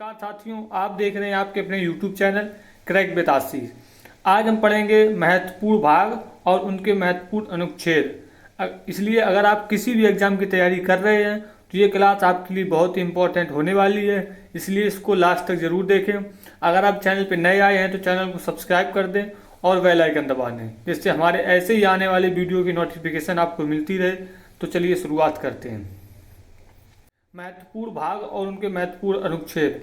नमस्कार साथियों, आप देख रहे हैं आपके अपने YouTube चैनल क्रैक विद आशीष। आज हम पढ़ेंगे महत्वपूर्ण भाग और उनके महत्वपूर्ण अनुच्छेद। इसलिए अगर आप किसी भी एग्जाम की तैयारी कर रहे हैं तो ये क्लास आपके लिए बहुत ही इंपॉर्टेंट होने वाली है, इसलिए इसको लास्ट तक ज़रूर देखें। अगर आप चैनल पर नए आए हैं तो चैनल को सब्सक्राइब कर दें और बेल आइकन दबा दें, जिससे हमारे ऐसे ही आने वाले वीडियो की नोटिफिकेशन आपको मिलती रहे। तो चलिए शुरुआत करते हैं। महत्वपूर्ण भाग और उनके महत्वपूर्ण अनुच्छेद।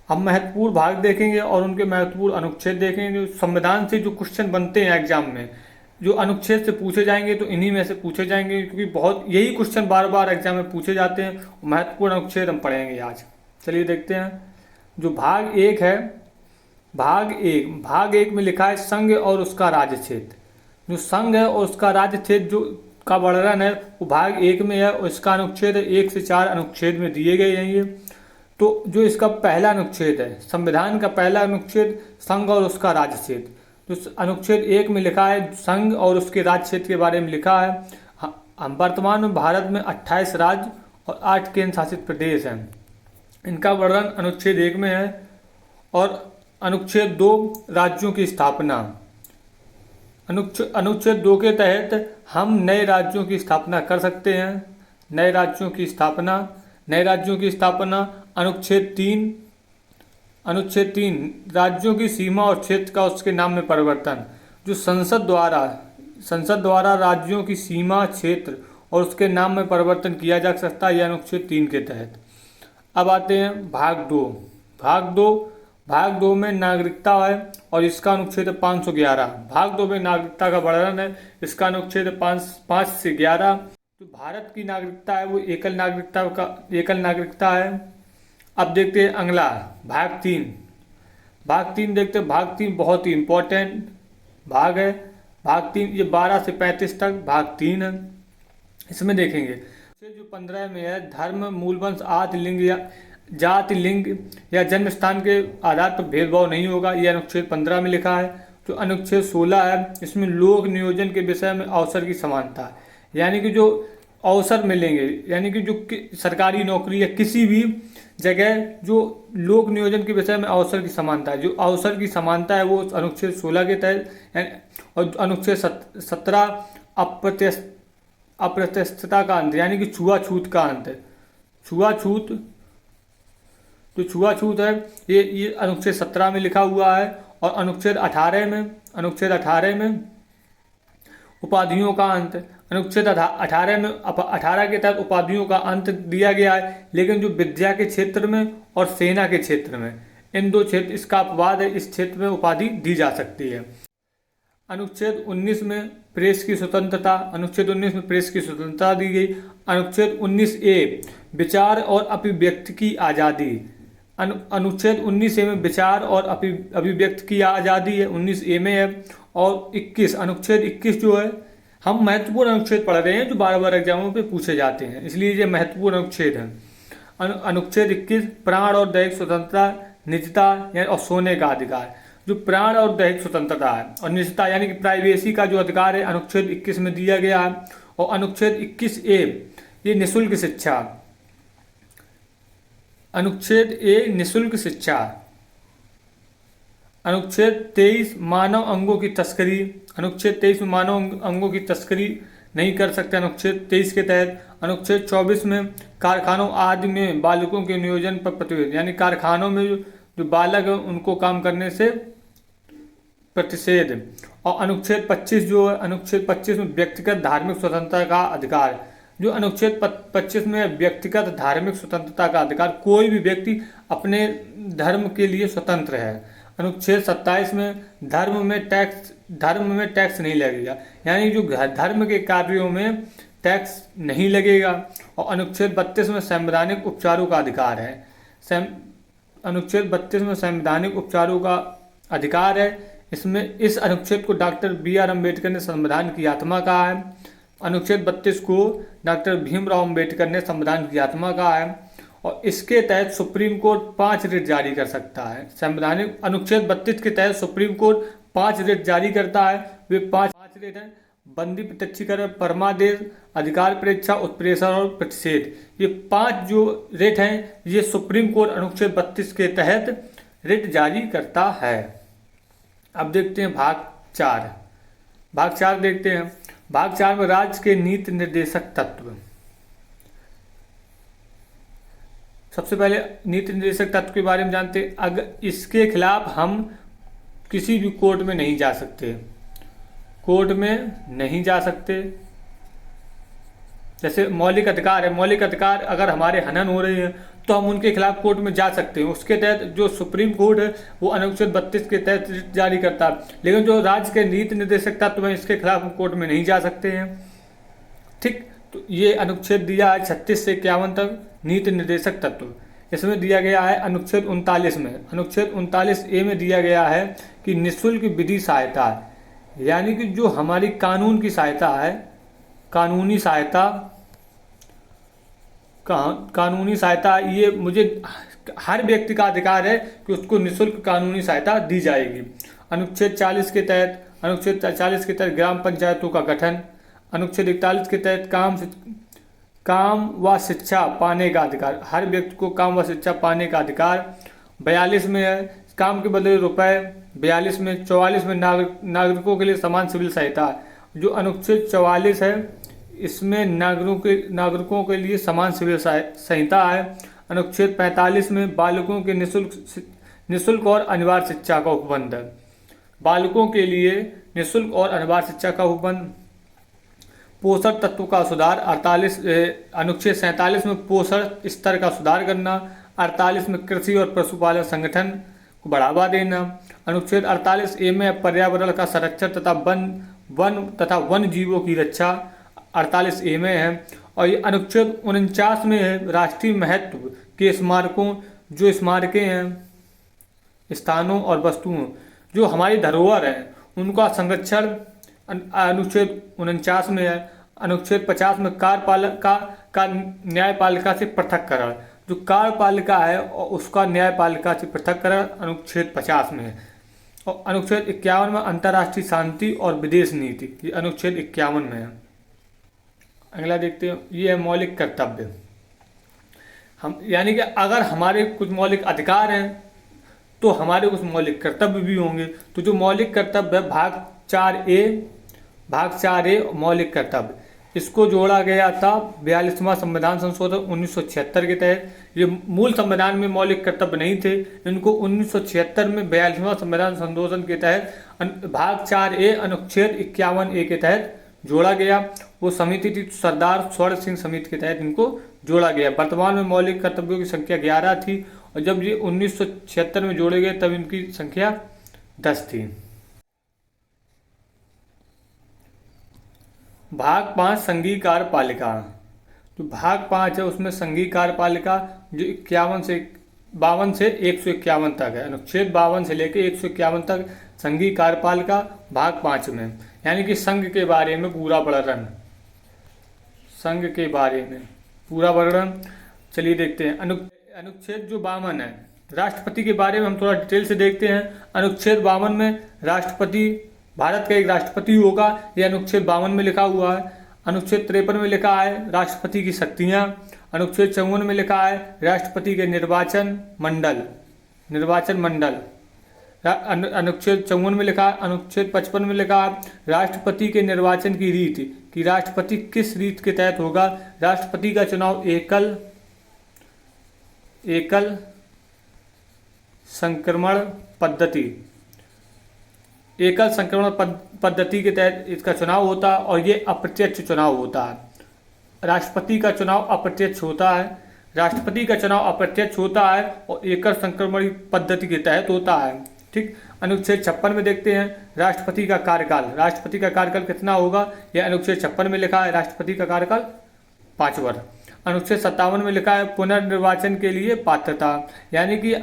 हम महत्वपूर्ण भाग देखेंगे और उनके महत्वपूर्ण अनुच्छेद देखेंगे। संविधान से जो क्वेश्चन बनते हैं एग्जाम में, जो अनुच्छेद से पूछे जाएंगे तो इन्हीं में से पूछे जाएंगे, क्योंकि बहुत यही क्वेश्चन बार बार एग्जाम में पूछे जाते हैं। महत्वपूर्ण अनुच्छेद हम पढ़ेंगे आज। चलिए देखते हैं। जो भाग एक है, भाग एक में लिखा है संघ और उसका राज्य क्षेत्र। जो संघ है और उसका राज्य क्षेत्र जो का वर्णन है वो भाग एक में है और इसका अनुच्छेद 1 से 4 अनुच्छेद में दिए गए हैं। ये तो जो इसका पहला अनुच्छेद है, संविधान का पहला अनुच्छेद संघ और उसका राज्य क्षेत्र। तो अनुच्छेद 1 में लिखा है संघ और उसके राज्य क्षेत्र के बारे में लिखा है। हम वर्तमान में भारत में 28 राज्य और 8 केंद्र शासित प्रदेश हैं। इनका वर्णन अनुच्छेद 1 में है। और अनुच्छेद 2 राज्यों की स्थापना। अनुच्छेद 2 के तहत हम नए राज्यों की स्थापना कर सकते हैं। नए राज्यों की स्थापना। अनुच्छेद 3 राज्यों की सीमा और क्षेत्र का उसके नाम में परिवर्तन। जो संसद द्वारा राज्यों की सीमा, क्षेत्र और उसके नाम में परिवर्तन किया जा सकता है, यह अनुच्छेद 3 के तहत। अब आते हैं भाग दो में नागरिकता है और इसका अनुच्छेद 511। भाग 2 में नागरिकता का वर्णन है, इसका अनुच्छेद 5 से 11। जो भारत की नागरिकता है वो एकल नागरिकता है। अब देखते हैं अगला भाग 3 देखते हैं। भाग 3 बहुत ही इम्पोर्टेंट भाग है। भाग 3 ये 12 से 35 तक भाग 3 है। इसमें देखेंगे जो 15 में है धर्म, मूलवंश, आदि, लिंग या जाति, लिंग या जन्म स्थान के आधार पर भेदभाव नहीं होगा, यह अनुच्छेद 15 में लिखा है। जो अनुच्छेद 16 है इसमें लोक नियोजन के विषय में अवसर की समानता है, यानी कि जो अवसर मिलेंगे, यानी कि जो सरकारी नौकरी या किसी भी जगह जो लोक नियोजन के विषय में अवसर की समानता है, जो अवसर की समानता है वो अनुच्छेद 16 के तहत। और अनुच्छेद 17 अप्रत्यक्षता का अंत, यानी कि छुआछूत का अंत। छुआछूत है ये अनुच्छेद 17 में लिखा हुआ है। और अनुच्छेद 18 में उपाधियों का अंत। अनुच्छेद 18 के तहत उपाधियों का अंत दिया गया है, लेकिन जो विद्या के क्षेत्र में और सेना के क्षेत्र में, इन दो क्षेत्र इसका अपवाद है, इस क्षेत्र में उपाधि दी जा सकती है। अनुच्छेद 19 में प्रेस की स्वतंत्रता दी गई। अनुच्छेद 19A विचार और अभिव्यक्ति की आज़ादी। अनुच्छेद 19A में विचार और अभिव्यक्ति की आज़ादी है, 19A में है। और अनुच्छेद 21 जो है, हम महत्वपूर्ण अनुच्छेद पढ़ रहे हैं जो बार बार एग्जामों पे पूछे जाते हैं, इसलिए ये महत्वपूर्ण अनुच्छेद है। अनुच्छेद 21 प्राण और दैहिक स्वतंत्रता, निजता और सोने का अधिकार। जो प्राण और दैहिक स्वतंत्रता है और निजता यानी कि प्राइवेसी का जो अधिकार है, अनुच्छेद 21 में दिया गया है। और अनुच्छेद 21A ये निःशुल्क शिक्षा। अनुच्छेद A निःशुल्क शिक्षा। अनुच्छेद 23 मानव अंगों की तस्करी। अनुच्छेद 23 में मानव अंगों की तस्करी नहीं कर सकते, अनुच्छेद 23 के तहत। अनुच्छेद 24 में कारखानों आदि में बालकों के नियोजन पर प्रतिबंध, यानी कारखानों में जो बालक है उनको काम करने से प्रतिषेध। और अनुच्छेद 25 जो है, अनुच्छेद 25 में व्यक्तिगत धार्मिक स्वतंत्रता का अधिकार। जो अनुच्छेद 25 में व्यक्तिगत धार्मिक स्वतंत्रता का अधिकार, कोई भी व्यक्ति अपने धर्म के लिए स्वतंत्र है। अनुच्छेद 27 में धर्म में टैक्स नहीं लगेगा, यानी जो धर्म के कार्यों में टैक्स नहीं लगेगा। और अनुच्छेद 32 में संवैधानिक उपचारों का अधिकार है। अनुच्छेद 32 में संवैधानिक उपचारों का अधिकार है। इस अनुच्छेद को डॉक्टर B.R. अम्बेडकर ने संविधान की आत्मा कहा है। अनुच्छेद 32 को डॉक्टर भीमराव अम्बेडकर ने संविधान की आत्मा कहा है। और इसके तहत सुप्रीम कोर्ट 5 रिट जारी कर सकता है। संवैधानिक अनुच्छेद 32 के तहत सुप्रीम कोर्ट 5 रिट जारी करता है। वे 5 रिट हैं। बंदी, प्रत्यक्षीकरण, परमादेश, अधिकार परीक्षा, उत्प्रेषण और प्रतिषेध, ये 5 जो रिट हैं ये सुप्रीम कोर्ट अनुच्छेद 32 के तहत रिट जारी करता है। अब देखते हैं भाग 4। भाग 4 देखते हैं। भाग 4 में राज्य के नीति निर्देशक तत्व। सबसे पहले नीति निर्देशक तत्व के बारे में जानते हैं। अगर इसके खिलाफ हम किसी भी कोर्ट में नहीं जा सकते, कोर्ट में नहीं जा सकते। जैसे मौलिक अधिकार है, मौलिक अधिकार अगर हमारे हनन हो रहे हैं तो हम उनके खिलाफ कोर्ट में जा सकते हैं। उसके तहत जो सुप्रीम कोर्ट है वो अनुच्छेद 32 के तहत रिट जारी करता है। लेकिन जो राज्य के नीति निर्देशक तत्व हैं इसके खिलाफ हम कोर्ट में नहीं जा सकते हैं। ठीक, तो ये अनुच्छेद दिया है 36 से 51 तक नीति निर्देशक तत्व। इसमें दिया गया है अनुच्छेद 39 में, अनुच्छेद 39A में दिया गया है कि निःशुल्क विधि सहायता, यानी कि जो हमारी कानून की सहायता है, कानूनी सहायता, कानूनी सहायता, ये मुझे हर व्यक्ति का अधिकार है कि उसको निःशुल्क कानूनी सहायता दी जाएगी। अनुच्छेद 40 के तहत, अनुच्छेद 40 के तहत ग्राम पंचायतों का गठन, अनुच्छेद 41 के तहत काम व शिक्षा पाने का अधिकार, हर व्यक्ति को काम व शिक्षा पाने का अधिकार। 42 में है काम के बदले रुपए, 42 में। 44 में नागरिकों के लिए समान सिविल सहायता, जो अनुच्छेद 44 है इसमें नागरिकों के लिए समान सिविल संहिता है। अनुच्छेद 45 में बालकों के निःशुल्क और अनिवार्य शिक्षा का उपबंध है, बालकों के लिए निःशुल्क और अनिवार्य शिक्षा का उपबंध। पोषण तत्व का सुधार, अनुच्छेद 47 में पोषण स्तर का सुधार करना, 48 में कृषि और पशुपालन संगठन को बढ़ावा देना, अनुच्छेद 48A में पर्यावरण का संरक्षण तथा वन जीवों की रक्षा 48A में है। और ये अनुच्छेद 49 में है राष्ट्रीय महत्व के स्मारकों, जो स्मारकें हैं, स्थानों और वस्तुओं जो हमारी धरोहर है उनका संरक्षण अनुच्छेद 49 में है। अनुच्छेद 50 में कार्यपालिका का न्यायपालिका से पृथककरण, जो कार्यपालिका है और उसका न्यायपालिका से पृथककरण अनुच्छेद 50 में है। और अनुच्छेद 51 में अंतर्राष्ट्रीय शांति और विदेश नीति, ये अनुच्छेद 51 में है। अगला देखते हैं, ये है मौलिक कर्तव्य। हम यानी कि अगर हमारे कुछ मौलिक अधिकार हैं तो हमारे कुछ मौलिक कर्तव्य भी होंगे। तो जो मौलिक कर्तव्य है भाग 4A मौलिक कर्तव्य, इसको जोड़ा गया था 42वां संविधान संशोधन 1976 के तहत। ये मूल संविधान में मौलिक कर्तव्य नहीं थे, इनको 1976 में 42वां संविधान संशोधन के तहत भाग 4A अनुच्छेद 51A के तहत जोड़ा गया। वो समिति थी सरदार स्वर्ण सिंह समिति के तहत इनको जोड़ा गया। वर्तमान में मौलिक कर्तव्यों की संख्या 11 थी और जब ये 1976 में जोड़े गए तब इनकी संख्या 10 थी। भाग 5 संघीय कार्यपालिका, जो भाग 5 है उसमें संघीय कार्यपालिका जो 52 से 151 तक है, अनुच्छेद 52 से लेकर 151 तक संघीय कार्यपालिका भाग 5 में, यानी कि संघ के बारे में पूरा वर्णन, संघ के बारे में पूरा वर्णन। चलिए देखते हैं अनुच्छेद जो 52 है, राष्ट्रपति के बारे में हम थोड़ा डिटेल से देखते हैं। अनुच्छेद 52 में राष्ट्रपति, भारत का एक राष्ट्रपति होगा, यह अनुच्छेद 52 में लिखा हुआ है। अनुच्छेद 53 में लिखा है राष्ट्रपति की शक्तियां। अनुच्छेद 54 में लिखा है राष्ट्रपति के निर्वाचन मंडल। अनुच्छेद 54 में लिखा है, अनुच्छेद 55 में लिखा है राष्ट्रपति के निर्वाचन की रीति, कि राष्ट्रपति किस रीति के तहत होगा। राष्ट्रपति का चुनाव एकल संक्रमण पद्धति के तहत इसका चुनाव होता है और ये अप्रत्यक्ष चुनाव होता है। राष्ट्रपति का चुनाव अप्रत्यक्ष होता है, राष्ट्रपति का चुनाव अप्रत्यक्ष होता है और एकल संक्रमण पद्धति के तहत होता है। ठीक, अनुच्छेद 56 में देखते हैं राष्ट्रपति का कार्यकाल। राष्ट्रपति का कार्यकाल कितना होगा, यह अनुच्छेद 56 में लिखा है, राष्ट्रपति का कार्यकाल 5 वर्ष। अनुच्छेद 57 में लिखा है पुनर्निर्वाचन के लिए पात्रता, यानी कि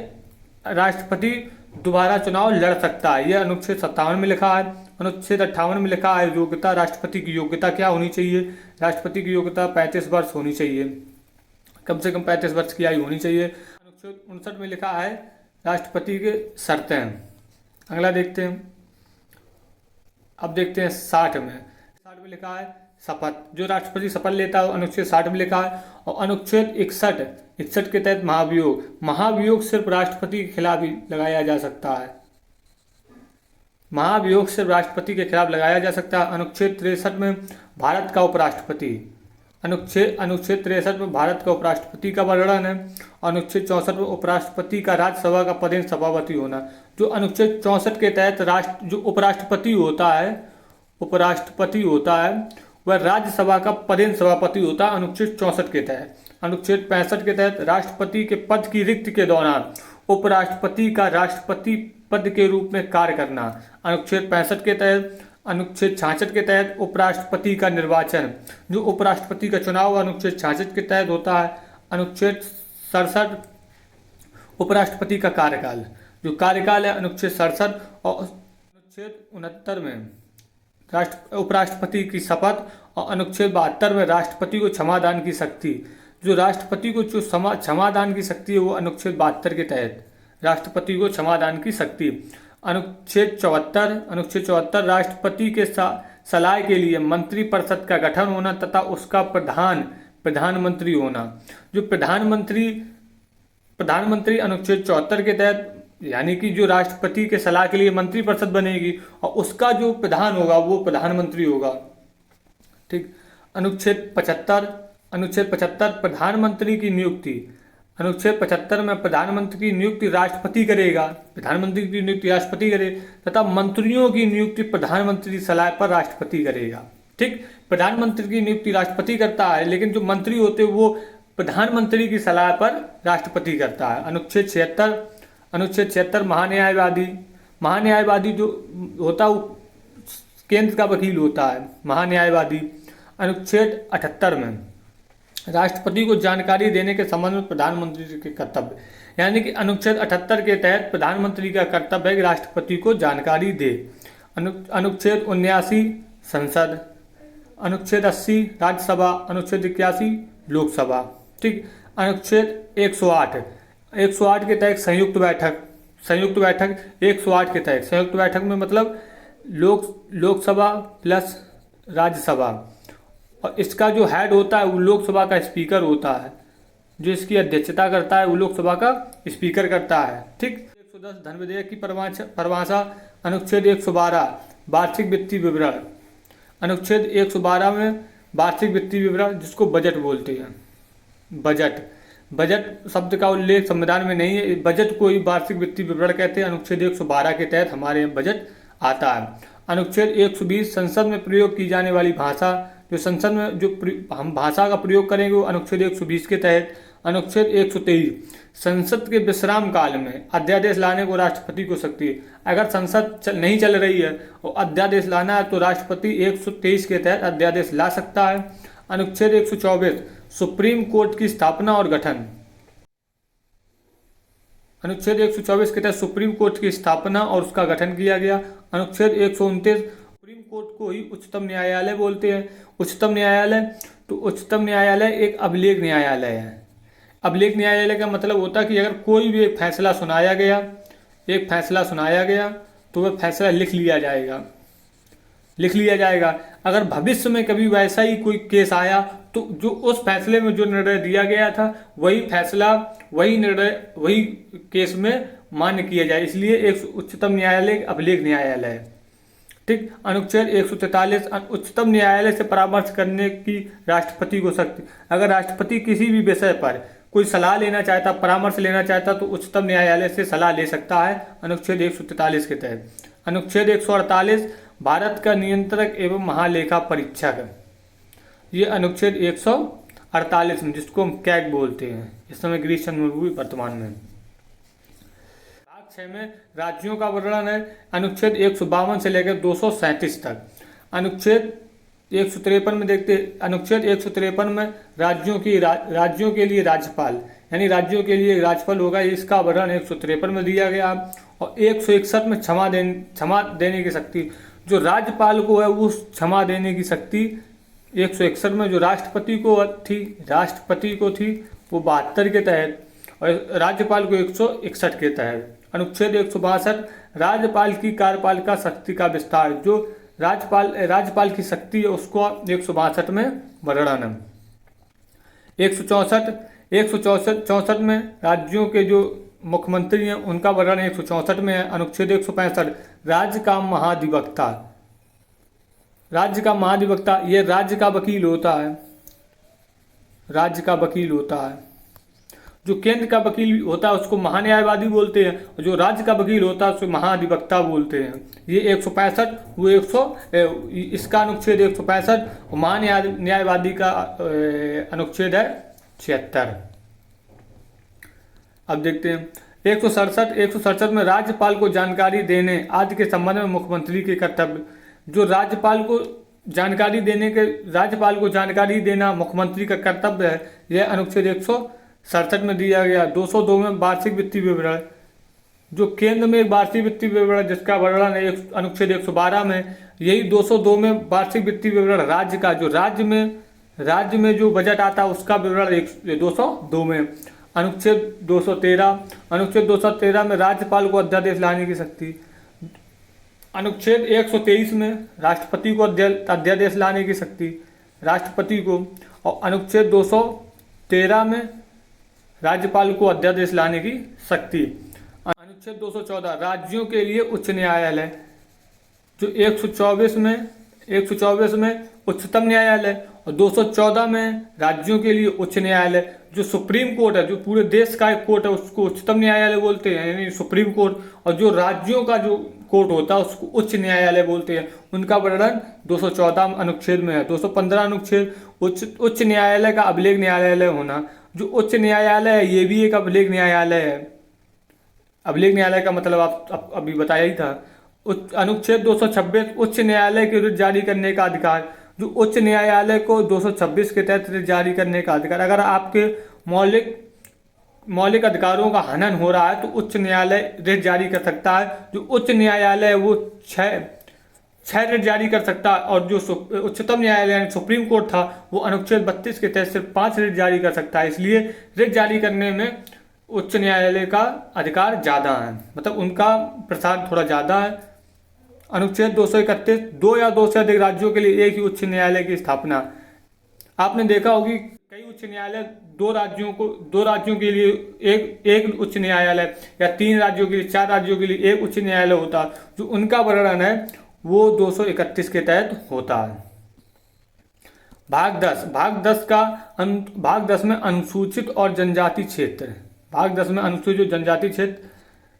राष्ट्रपति दोबारा चुनाव लड़ सकता है, यह अनुच्छेद 57 में लिखा है। अनुच्छेद 58 में लिखा है योग्यता, राष्ट्रपति की योग्यता क्या होनी चाहिए। राष्ट्रपति की योग्यता 35 वर्ष होनी चाहिए, कम से कम 35 वर्ष की आयु होनी चाहिए। अनुच्छेद 59 में लिखा है राष्ट्रपति के शर्तें। अगला देखते हैं, अब देखते हैं 60 में में लिखा है शपथ, जो राष्ट्रपति शपथ लेता है अनुच्छेद 60 में लिखा है। और अनुच्छेद 61 के तहत महाभियोग सिर्फ राष्ट्रपति के खिलाफ ही लगाया जा सकता है। महाभियोग सिर्फ राष्ट्रपति के खिलाफ लगाया जा सकता है। अनुच्छेद 63 में भारत का उपराष्ट्रपति, अनुच्छेद 63 में भारत का उपराष्ट्रपति का वर्णन है। अनुच्छेद 64 में उपराष्ट्रपति का राज्यसभा का पदेन सभापति होना। जो अनुच्छेद 64 के तहत जो उपराष्ट्रपति होता है वह राज्यसभा का पदेन सभापति होता है अनुच्छेद 64 के तहत। अनुच्छेद 65 के तहत राष्ट्रपति के पद की रिक्ति के दौरान उपराष्ट्रपति का राष्ट्रपति पद के रूप में कार्य करना। अनुच्छेद 65 के तहत अनुच्छेद 66 के तहत उपराष्ट्रपति का निर्वाचन, जो उपराष्ट्रपति का चुनाव अनुच्छेद 66 के तहत होता है। अनुच्छेद 67 उपराष्ट्रपति का कार्यकाल, जो कार्यकाल है अनुच्छेद 67। और अनुच्छेद 69 में उपराष्ट्रपति की शपथ। और अनुच्छेद 72 में राष्ट्रपति को क्षमादान की शक्ति, जो राष्ट्रपति को जो क्षमादान की शक्ति है वो अनुच्छेद 72 के तहत राष्ट्रपति को क्षमादान की शक्ति। अनुच्छेद 74 राष्ट्रपति के सलाह के लिए मंत्रिपरिषद का गठन होना तथा उसका प्रधानमंत्री होना। जो प्रधानमंत्री अनुच्छेद 74 के तहत, यानी कि जो राष्ट्रपति के सलाह के लिए मंत्रिपरिषद बनेगी और उसका जो प्रधान होगा वो प्रधानमंत्री होगा। ठीक। अनुच्छेद 75 प्रधानमंत्री की नियुक्ति। अनुच्छेद 75 में प्रधानमंत्री की नियुक्ति राष्ट्रपति करेगा, प्रधानमंत्री की नियुक्ति राष्ट्रपति करे तथा मंत्रियों की नियुक्ति प्रधानमंत्री की सलाह पर राष्ट्रपति करेगा। ठीक। प्रधानमंत्री की नियुक्ति राष्ट्रपति करता है, लेकिन जो मंत्री होते हैं वो प्रधानमंत्री की सलाह पर राष्ट्रपति करता है। अनुच्छेद 76 महान्यायवादी जो होता है वो केंद्र का वकील होता है, महान्यायवादी। अनुच्छेद 78 में राष्ट्रपति को जानकारी देने के संबंध में प्रधानमंत्री के कर्तव्य, यानी कि अनुच्छेद 78 के तहत प्रधानमंत्री का कर्तव्य है कि राष्ट्रपति को जानकारी दे। अनुच्छेद 79 संसद, अनुच्छेद 80 राज्यसभा, अनुच्छेद 81 लोकसभा। ठीक। अनुच्छेद 108 के तहत संयुक्त बैठक 108 के तहत संयुक्त बैठक में मतलब लोकसभा प्लस राज्यसभा, और इसका जो हेड होता है वो लोकसभा का स्पीकर होता है, जो इसकी अध्यक्षता करता है वो लोकसभा का स्पीकर करता है। ठीक। 110 धन विधेयक की परिभाषा। अनुच्छेद 112 वार्षिक वित्तीय विवरण। अनुच्छेद 112 में वार्षिक वित्तीय विवरण, जिसको बजट बोलते हैं। बजट शब्द का उल्लेख संविधान में नहीं है, बजट को ही वार्षिक वित्तीय विवरण कहते हैं। अनुच्छेद 112 के तहत हमारे यहाँ बजट आता है। अनुच्छेद 120 संसद में प्रयोग की जाने वाली भाषा, जो संसद में जो हम भाषा का प्रयोग करेंगे वो अनुच्छेद 120 के तहत। अनुच्छेद 123 संसद के विश्राम काल में अध्यादेश लाने को राष्ट्रपति को शक्ति है। अगर संसद नहीं चल रही है और अध्यादेश लाना है तो राष्ट्रपति 123 के तहत अध्यादेश ला सकता है। अनुच्छेद 124 सुप्रीम कोर्ट की स्थापना और गठन। अनुच्छेद 124 के तहत सुप्रीम कोर्ट की स्थापना और उसका गठन किया गया। अनुच्छेद 129 सुप्रीम कोर्ट को ही उच्चतम न्यायालय बोलते हैं। उच्चतम न्यायालय एक अभिलेख न्यायालय है। अभिलेख न्यायालय का मतलब होता है कि अगर कोई भी एक फैसला सुनाया गया तो वह फैसला लिख लिया जाएगा। अगर भविष्य में कभी वैसा ही कोई केस आया तो जो उस फैसले में जो निर्णय दिया गया था वही केस में मान्य किया जाए, इसलिए एक उच्चतम न्यायालय अभिलेख न्यायालय है। ठीक। अनुच्छेद 143 उच्चतम न्यायालय से परामर्श करने की राष्ट्रपति को शक्ति। अगर राष्ट्रपति किसी भी विषय पर कोई सलाह लेना चाहता, परामर्श लेना चाहता तो उच्चतम न्यायालय से सलाह ले सकता है अनुच्छेद 143 के तहत। अनुच्छेद 148 भारत का नियंत्रक एवं महालेखा परीक्षक, ये अनुच्छेद 148 में, जिसको हम कैग बोलते हैं, इस समय गिरीश चंद्र मुर्मू वर्तमान में। भाग 6 में राज्यों का वर्णन है। अनुच्छेद 152 से लेकर 237 तक। अनुच्छेद 153 में देखते, अनुच्छेद 153 में राज्यों के लिए राज्यपाल, यानी राज्यों के लिए राज्यपाल होगा, इसका वर्णन 153 में दिया गया। और 161 में क्षमा देने की शक्ति, जो राज्यपाल को है उस क्षमा देने की शक्ति 161 में जो राष्ट्रपति को थी वो 72 के तहत और राज्यपाल को 161 के तहत। अनुच्छेद 162 राज्यपाल की कार्यपालिका शक्ति का विस्तार, जो राज्यपाल की शक्ति है उसको 162 में वर्णन है। 164 में राज्यों के जो मुख्यमंत्री हैं उनका वर्णन 164 में है। अनुच्छेद 165 राज्य का महाधिवक्ता। ये राज्य का वकील होता है। जो केंद्र का वकील होता है उसको महान्यायवादी बोलते हैं और जो राज्य का वकील होता है उसको महाधिवक्ता बोलते हैं। ये 165 वो 100 इसका अनुच्छेद 165 और महान्यायवादी का अनुच्छेद है 76। अब देखते हैं 167 में राज्यपाल को जानकारी देने आदि के संबंध में मुख्यमंत्री के कर्तव्य। जो राज्यपाल को जानकारी देना मुख्यमंत्री का कर्तव्य है, यह अनुच्छेद 167 में दिया गया। 202 में वार्षिक वित्तीय विवरण। जो केंद्र में वार्षिक वित्तीय विवरण जिसका वर्णन है अनुच्छेद 112 में, यही 202 में वार्षिक वित्तीय विवरण राज्य का, जो राज्य में जो बजट आता है उसका विवरण 202 में। अनुच्छेद 213 में राज्यपाल को अध्यादेश लाने की शक्ति। अनुच्छेद 123 में राष्ट्रपति को अध्यादेश लाने की शक्ति राष्ट्रपति को, और अनुच्छेद 213 में राज्यपाल को अध्यादेश लाने की शक्ति। अनुच्छेद 214 राज्यों के लिए उच्च न्यायालय। जो 124 में उच्चतम न्यायालय और 214 में राज्यों के लिए उच्च न्यायालय। जो सुप्रीम कोर्ट है, जो पूरे देश का एक कोर्ट है, उसको उच्चतम न्यायालय बोलते हैं, यानी सुप्रीम कोर्ट। और जो राज्यों का जो कोर्ट होता है उसको उच्च न्यायालय बोलते हैं। उनका वर्णन 214 अनुच्छेद में है। 215 अनुच्छेद उच्च न्यायालय का अभिलेख न्यायालय होना। जो उच्च न्यायालय है ये भी एक अभिलेख न्यायालय है। अभिलेख न्यायालय का मतलब आप अभी बताया ही था। अनुच्छेद 226 उच्च न्यायालय के रिट जारी करने का अधिकार। जो उच्च न्यायालय को 226 के तहत रिट जारी करने का अधिकार। अगर आपके मौलिक अधिकारों का हनन हो रहा है तो उच्च न्यायालय रिट जारी कर सकता है। जो उच्च न्यायालय है वो 6 रिट जारी कर सकता है, और जो उच्चतम न्यायालय यानी सुप्रीम कोर्ट था वो अनुच्छेद 32 के तहत सिर्फ 5 रिट जारी कर सकता है। इसलिए रिट जारी करने में उच्च न्यायालय का अधिकार ज़्यादा है, मतलब उनका प्रसार थोड़ा ज़्यादा है। अनुच्छेद 231 2 या 2 से अधिक राज्यों के लिए एक ही उच्च न्यायालय की स्थापना। आपने देखा होगी कई उच्च न्यायालय दो राज्यों के लिए एक उच्च न्यायालय, या 3 राज्यों के लिए 4 राज्यों के लिए एक उच्च न्यायालय होता। जो उनका वर्णन है वो 231 के तहत होता है। भाग 10 में अनुसूचित और जनजाति क्षेत्र। भाग 10 में अनुसूचित जनजाति क्षेत्र,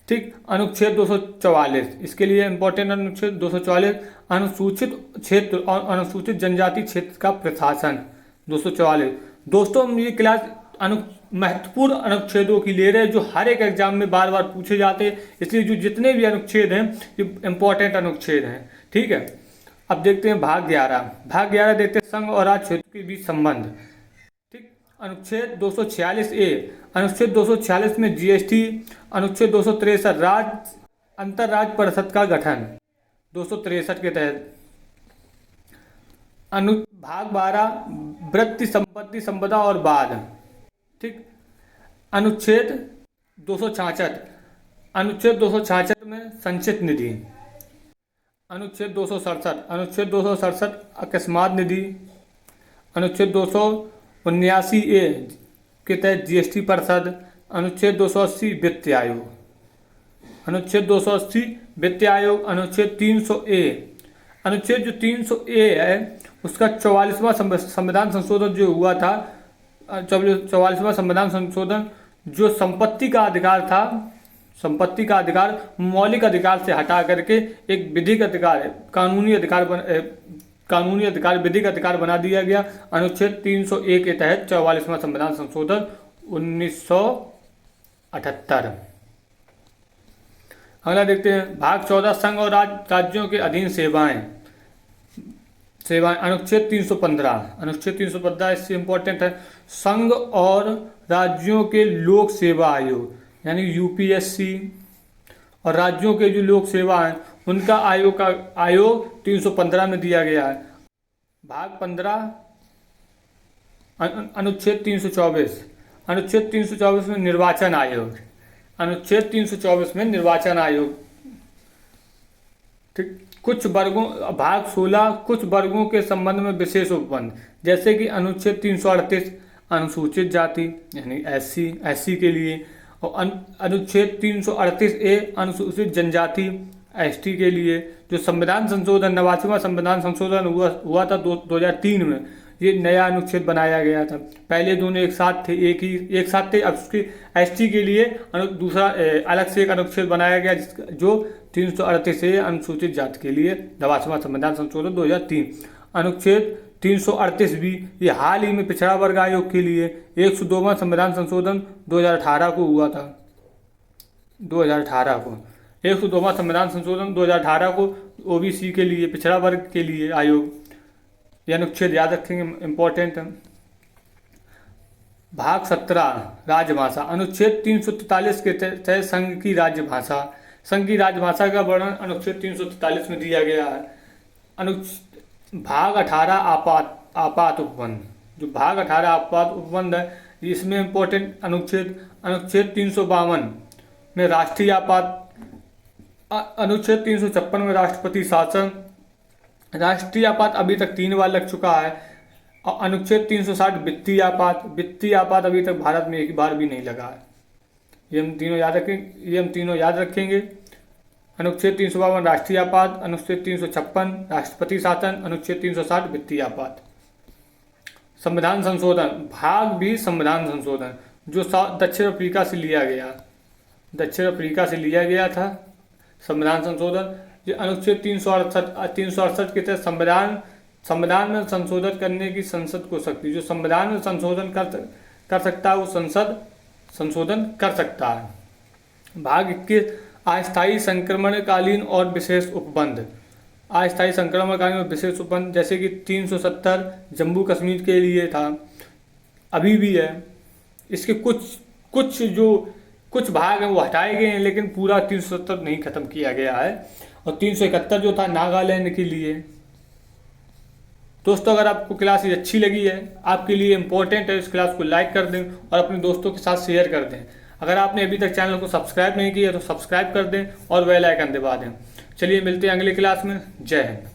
ठीक। अनुच्छेद 244 इसके लिए इंपॉर्टेंट अनुच्छेद 244 अनुसूचित क्षेत्र और अनुसूचित जनजाति क्षेत्र का प्रशासन। 244 दोस्तों हम ये क्लास महत्वपूर्ण अनुच्छेदों की ले रहे हैं जो हर एक एग्जाम में बार बार पूछे जाते हैं, इसलिए जो जितने भी अनुच्छेद हैं ये इंपॉर्टेंट अनुच्छेद हैं, ठीक है। अब देखते हैं भाग 11 देखते हैं संघ और राज्य क्षेत्र के बीच संबंध, ठीक। अनुच्छेद 246A, अनुच्छेद 246 में जीएसटी। अनुच्छेद 263 अंतरराज्य परिषद का गठन 263 के तहत। भाग 12 वृत्ति संपत्ति संपदा और बाद, ठीक। अनुच्छेद 266 में संचित निधि। अनुच्छेद 267 अकस्मात निधि। अनुच्छेद 279A के तहत जीएसटी परिषद। अनुच्छेद 280 वित्त आयोग। अनुच्छेद 280 वित्त आयोग। अनुच्छेद 300A, अनुच्छेद जो 300A है उसका 44वां संविधान संशोधन जो हुआ था, 44वां संविधान संशोधन जो संपत्ति का अधिकार मौलिक अधिकार से हटा करके एक विधिक अधिकार, कानूनी अधिकार विधिक अधिकार बना दिया गया। अनुच्छेद 300A के तहत 44वां संविधान संशोधन 1978। अगला देखते हैं भाग 14 संघ और राज्यों के अधीन सेवाएं। अनुच्छेद 315 इससे इंपॉर्टेंट है। संघ और राज्यों के लोक सेवा आयोग यानी यूपीएससी और राज्यों के जो लोक सेवा हैं उनका आयोग 315 में दिया गया है। भाग 15 अनुच्छेद 324 में निर्वाचन आयोग। अनुच्छेद 324 में निर्वाचन आयोग, ठीक। कुछ वर्गों भाग 16 कुछ वर्गों के संबंध में विशेष उपबंध, जैसे कि अनुच्छेद 338 अनुसूचित जाति यानी एससी के लिए, और अनुच्छेद 338 ए अनुसूचित जनजाति एसटी के लिए। जो संविधान संशोधन 89वां संविधान संशोधन हुआ था 2003 में, ये नया अनुच्छेद बनाया गया था। पहले दोनों एक साथ थे, एक साथ थे। अब उसके एसटी के लिए दूसरा अलग से एक अनुच्छेद बनाया गया जो 338 ए अनुसूचित जाति के लिए 89वां संविधान संशोधन 2003। अनुच्छेद 338 भी ये हाल ही में पिछड़ा वर्ग आयोग के लिए 102वां संविधान संशोधन 2018 को हुआ था। 2018 को 102वां संविधान संशोधन 2018 को ओबीसी के लिए, पिछड़ा वर्ग के लिए आयोग। यह अनुच्छेद याद रखेंगे, इंपॉर्टेंट है। भाग 17 राजभाषा, अनुच्छेद 343 के तहत संघ की राजभाषा। संघ की राजभाषा का वर्णन अनुच्छेद 343 में दिया गया है। भाग 18 आपात उपबंध, जो भाग 18 आपात उपबंध है, इसमें इंपॉर्टेंट अनुच्छेद 352 में राष्ट्रीय आपात, अनुच्छेद 356 में राष्ट्रपति शासन। राष्ट्रीय आपात अभी तक 3 बार लग चुका है। और अनुच्छेद 360 वित्तीय आपात अभी तक भारत में एक बार भी नहीं लगा है। ये हम तीनों याद रखेंगे। अनुच्छेद 352 राष्ट्रीय आपात, अनुच्छेद 356 राष्ट्रपति शासन, अनुच्छेद 360 वित्तीय आपात। संविधान संशोधन, भाग 20 संविधान संशोधन, जो दक्षिण अफ्रीका से लिया गया था संविधान संशोधन। जो अनुच्छेद 368 के तहत संविधान में संशोधन करने की संसद को शक्ति, जो संविधान में संशोधन कर सकता है वो संसद संशोधन कर सकता है। भाग 21 अस्थायी संक्रमणकालीन और विशेष उपबंध। अस्थायी संक्रमणकालीन और विशेष उपबंध, जैसे कि 370 जम्मू कश्मीर के लिए था, अभी भी है। इसके कुछ भाग हैं वो हटाए गए हैं, लेकिन पूरा 370 नहीं खत्म किया गया है। और 371 जो था नागालैंड के लिए। दोस्तों, अगर आपको क्लास ये अच्छी लगी है, आपके लिए इंपॉर्टेंट है, इस क्लास को लाइक कर दें और अपने दोस्तों के साथ शेयर कर दें। अगर आपने अभी तक चैनल को सब्सक्राइब नहीं किया तो सब्सक्राइब कर दें और बेल आइकन दबा दें। चलिए मिलते हैं अगली क्लास में। जय हिंद।